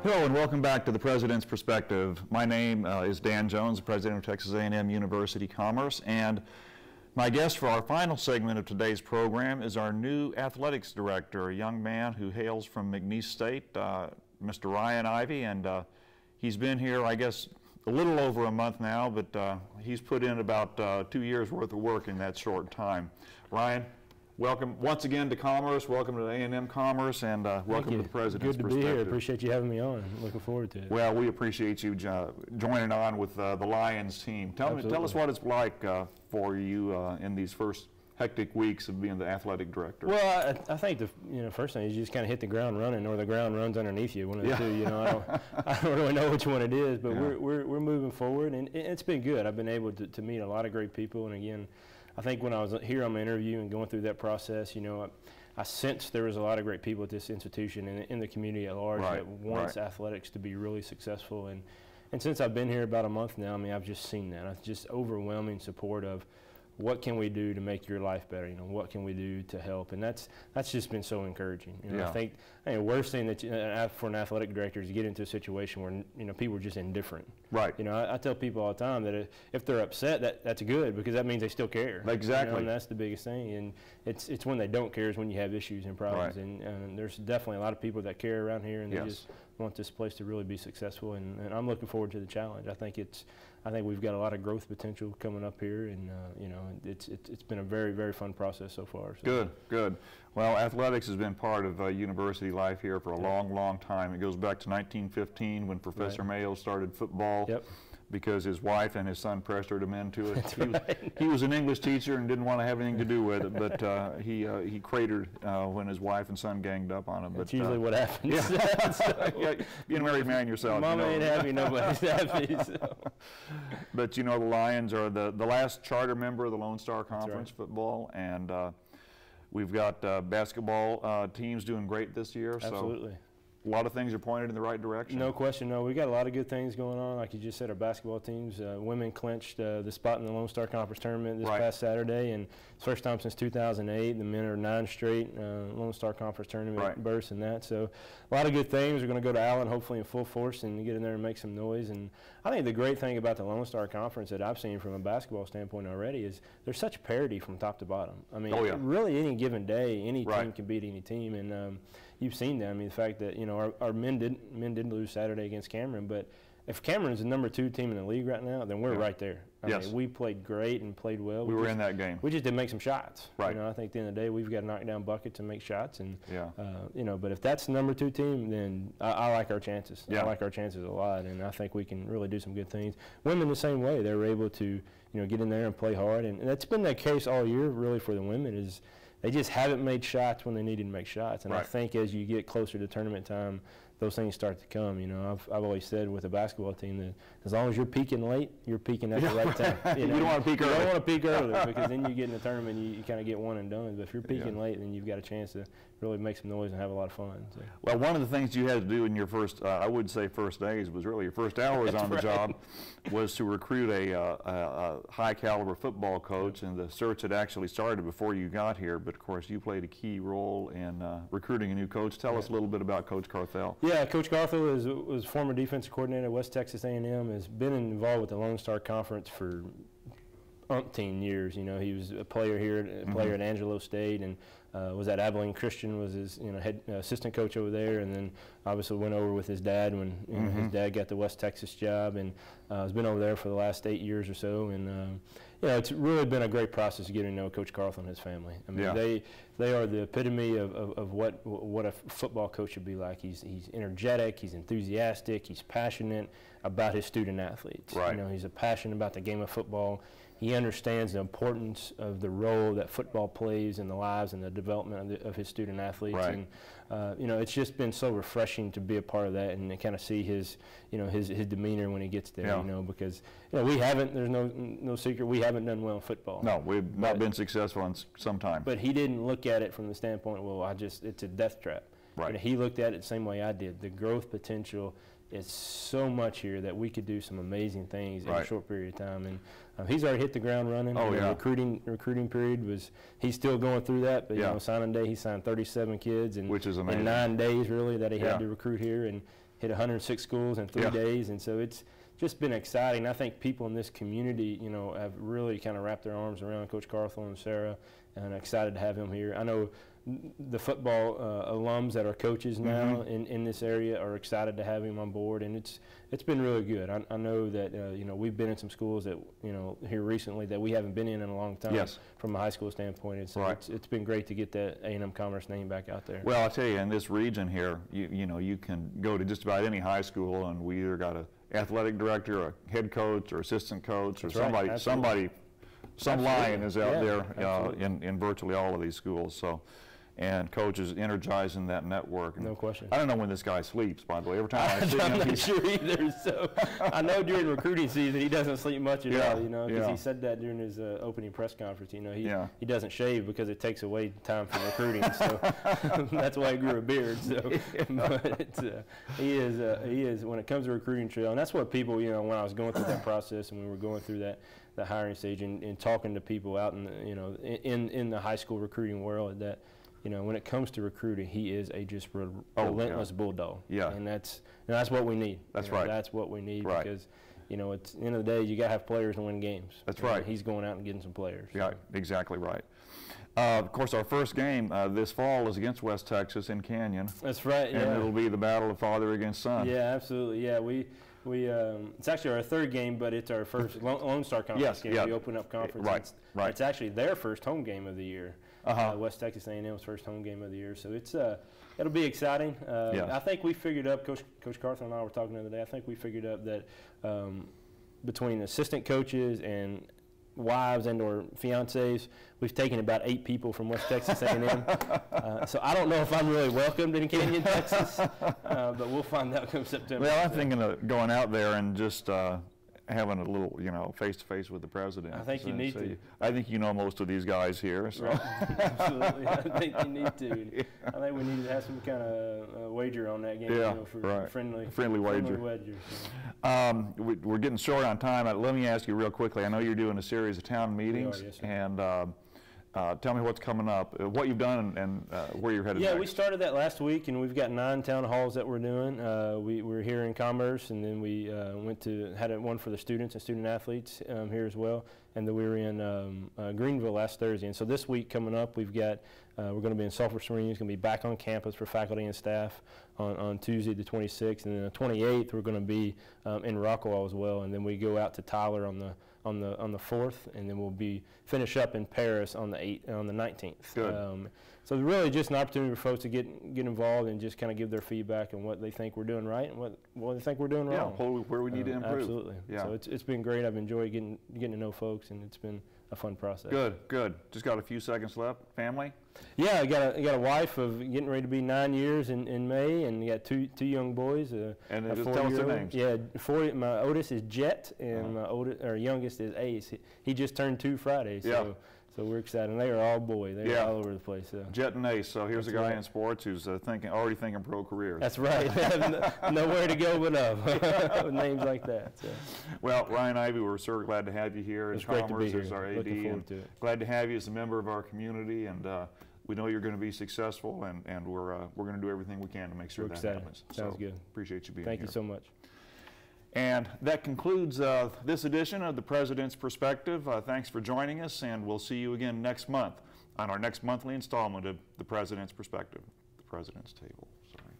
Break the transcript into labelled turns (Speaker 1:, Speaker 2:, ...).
Speaker 1: Hello and welcome back to the President's Perspective. My name is Dan Jones, the President of Texas A&M University Commerce, and my guest for our final segment of today's program is our new athletics director, a young man who hails from McNeese State, Mr. Ryan Ivey, and he's been here, I guess, a little over a month now, but he's put in about 2 years worth of work in that short time. Ryan, welcome once again to Commerce, welcome to A&M Commerce, and welcome to the President's Perspective.
Speaker 2: Good to be here. Appreciate you having me on. Looking forward to it.
Speaker 1: Well, we appreciate you joining on with the Lions team. Tell us what it's like for you in these first hectic weeks of being the athletic director.
Speaker 2: Well, I think the first thing is you just kind of hit the ground running, or the ground runs underneath you. One of the two. I don't really know which one it is, but we're moving forward, and it's been good. I've been able to meet a lot of great people, and again, I think when I was here on my interview and going through that process, I sensed there was a lot of great people at this institution and in the community at large that wants athletics to be really successful. And since I've been here about a month now, I mean, I've just seen that. It's just overwhelming support of what can we do to make your life better? What can we do to help? And that's just been so encouraging. I think the worst thing that for an athletic director is to get into a situation where people are just indifferent.
Speaker 1: Right.
Speaker 2: I tell people all the time that if they're upset, that's good, because that means they still care.
Speaker 1: Exactly.
Speaker 2: And that's the biggest thing. And it's when they don't care is when you have issues and problems. Right. And there's definitely a lot of people that care around here, and they just want this place to really be successful. And I'm looking forward to the challenge. I think we've got a lot of growth potential coming up here, and it's been a very, very fun process so far. So.
Speaker 1: Good. Well, athletics has been part of university life here for a long, long time. It goes back to 1915 when Professor Mayo started football.
Speaker 2: Yep.
Speaker 1: Because his wife and his son pressured him into it. He was an English teacher and didn't want to have anything to do with it, but he cratered when his wife and son ganged up on him.
Speaker 2: That's usually what happens.
Speaker 1: Being a married man yourself.
Speaker 2: Mama ain't happy, nobody's happy. So.
Speaker 1: But the Lions are the last charter member of the Lone Star Conference football, and we've got basketball teams doing great this year.
Speaker 2: Absolutely.
Speaker 1: So a lot of things are pointed in the right direction.
Speaker 2: No question. No, we got a lot of good things going on. Like you just said, our basketball teams, women clinched the spot in the Lone Star Conference tournament this past Saturday, and it's the first time since 2008. The men are 9 straight Lone Star Conference tournament berths and that. So a lot of good things. We're going to go to Allen hopefully in full force and get in there and make some noise. And I think the great thing about the Lone Star Conference that I've seen from a basketball standpoint already is there's such parity from top to bottom. I mean, really any given day, any team can beat any team, and you've seen that. I mean, the fact that our men did lose Saturday against Cameron, but if Cameron's the number 2 team in the league right now, then we're right there. I mean, we played great and played well.
Speaker 1: We were in that game.
Speaker 2: We just didn't make some shots.
Speaker 1: Right.
Speaker 2: I think at the end of the day, we've got to knock down buckets and make shots. And but if that's the number 2 team, then I like our chances. I like our chances a lot, and I think we can really do some good things. Women the same way. They were able to get in there and play hard, and that's been the case all year really for the women. Is they just haven't made shots when they needed to make shots. And I think as you get closer to tournament time, those things start to come. I've always said with a basketball team that as long as you're peaking late, you're peaking at the right time.
Speaker 1: You don't want to peak early.
Speaker 2: You don't want to peak early, because then you get in the tournament, you kind of get one and done. But if you're peaking late, then you've got a chance to really make some noise and have a lot of fun. So.
Speaker 1: Well, one of the things you had to do in your first, I would say first days, was really your first hours on the job, was to recruit a high caliber football coach, and the search had actually started before you got here, but of course you played a key role in recruiting a new coach. Tell us a little bit about Coach Carthel.
Speaker 2: Yeah, Coach Carthel was former defensive coordinator at West Texas A&M, has been involved with the Lone Star Conference for umpteen years. He was a player here, a player at Angelo State, and was at Abilene Christian, was his head assistant coach over there, and then obviously went over with his dad when his dad got the West Texas job, and has been over there for the last 8 years or so. And it's really been a great process getting to know Coach Carthel and his family. I mean, they are the epitome of what a football coach should be like. He's energetic, he's enthusiastic, he's passionate about his student athletes.
Speaker 1: Right.
Speaker 2: He's passionate about the game of football. He understands the importance of the role that football plays in the lives and the development of his student athletes.
Speaker 1: Right.
Speaker 2: And it's just been so refreshing to be a part of that and to kind of see his demeanor when he gets there. Because we haven't. There's no secret. We haven't done well in football.
Speaker 1: No, we've not been successful in some time.
Speaker 2: But he didn't look at it from the standpoint, well, it's a death trap.
Speaker 1: Right.
Speaker 2: He looked at it the same way I did. The growth potential is so much here that we could do some amazing things in a short period of time. And he's already hit the ground running. Recruiting period he's still going through that. But signing day, he signed 37 kids, and
Speaker 1: which is amazing.
Speaker 2: in 9 days really that he had to recruit here. And hit 106 schools in 3 days, and so it's just been exciting. I think people in this community, you know, have really kind of wrapped their arms around Coach Carthel and Sarah, and excited to have him here. I know the football alums that are coaches now in this area are excited to have him on board, and it's been really good. I know that you know, we've been in some schools that, you know, here recently that we haven't been in a long time from a high school standpoint, and so it's been great to get that A&M Commerce name back out there.
Speaker 1: Well, I'll tell you, in this region here, you know, you can go to just about any high school, and we either got a athletic director, a head coach, or assistant coach, or some lion is out there in virtually all of these schools. So, and coaches energizing that network.
Speaker 2: No question.
Speaker 1: I don't know when this guy sleeps, by the way. Every time I see him,
Speaker 2: I'm not sure either. So I know during recruiting season he doesn't sleep much at all. You know, because he said that during his opening press conference. You know, he doesn't shave because it takes away time from recruiting. So that's why he grew a beard. So, but he is when it comes to recruiting trail, and that's what people, you know, when I was going through that process and we were going through the hiring stage and talking to people out in the, you know, in the high school recruiting world, that, you know, when it comes to recruiting, he is a just relentless bulldog. And that's what we need.
Speaker 1: That's
Speaker 2: right. That's what we need because, you know, at the end of the day, you got to have players to win games.
Speaker 1: That's right.
Speaker 2: He's going out and getting some players.
Speaker 1: Yeah, exactly right. Of course, our first game this fall is against West Texas in Canyon.
Speaker 2: That's right.
Speaker 1: And it'll be the battle of father against son.
Speaker 2: Yeah, absolutely. Yeah, it's actually our third game, but it's our first Lone Star Conference game. We open up conference.
Speaker 1: Right.
Speaker 2: It's actually their first home game of the year. West Texas A&M's first home game of the year. So it'll be exciting. I think we figured up, Coach Carthel and I were talking the other day, I think we figured up that between assistant coaches and wives and or fiancés, we've taken about 8 people from West Texas A&M. So I don't know if I'm really welcomed in Canyon, Texas, but we'll find out come September.
Speaker 1: Well, I'm thinking of going out there and just having a little, you know, face-to-face with the president.
Speaker 2: I think you need to.
Speaker 1: I think you know most of these guys here. So.
Speaker 2: Right. Absolutely. I think you need to. I think we need to have some kind of wager on that game, you know, for friendly wager.
Speaker 1: So. We're getting short on time. Let me ask you real quickly. I know you're doing a series of town meetings,
Speaker 2: yes, sir.
Speaker 1: And tell me what's coming up, what you've done, and where you're headed next.
Speaker 2: We started that last week, and we've got 9 town halls that we're doing. We're here in Commerce, and then we had one for the students and student athletes here as well, and then we were in Greenville last Thursday. And so this week coming up, we're going to be in Sulphur Springs, going to be back on campus for faculty and staff on Tuesday the 26th, and then the 28th we're going to be in Rockwall as well, and then we go out to Tyler on the 4th, and then we'll finish up in Paris on the 19th.
Speaker 1: Good.
Speaker 2: So really just an opportunity for folks to get involved and just kind of give their feedback on what they think we're doing right and what they think we're doing wrong.
Speaker 1: Where we need to improve.
Speaker 2: Absolutely.
Speaker 1: Yeah.
Speaker 2: So it's been great. I've enjoyed getting to know folks, and it's been a fun process.
Speaker 1: Good. Just got a few seconds left. Family?
Speaker 2: Yeah, I got a wife of getting ready to be 9 years in May, and got two young boys.
Speaker 1: And just tell us their names.
Speaker 2: Yeah, my oldest is Jet, and my youngest is Ace. He just turned 2 Friday, so we're excited. And they are all boys. They're all over the place. So.
Speaker 1: Jet and Ace. So here's a guy in sports who's already thinking pro careers.
Speaker 2: That's right. Nowhere to go but up with names like that. So.
Speaker 1: Well, Ryan Ivey, we're so glad to have you here.
Speaker 2: It's great to be here.
Speaker 1: As our AD.
Speaker 2: Looking forward to it.
Speaker 1: Glad to have you as a member of our community, and we know you're going to be successful, and we're going to do everything we can to make sure that happens.
Speaker 2: Sounds good.
Speaker 1: Appreciate you being here.
Speaker 2: Thank you so much.
Speaker 1: And that concludes this edition of The President's Perspective. Thanks for joining us, and we'll see you again next month on our next monthly installment of The President's Perspective, The President's Table. Sorry.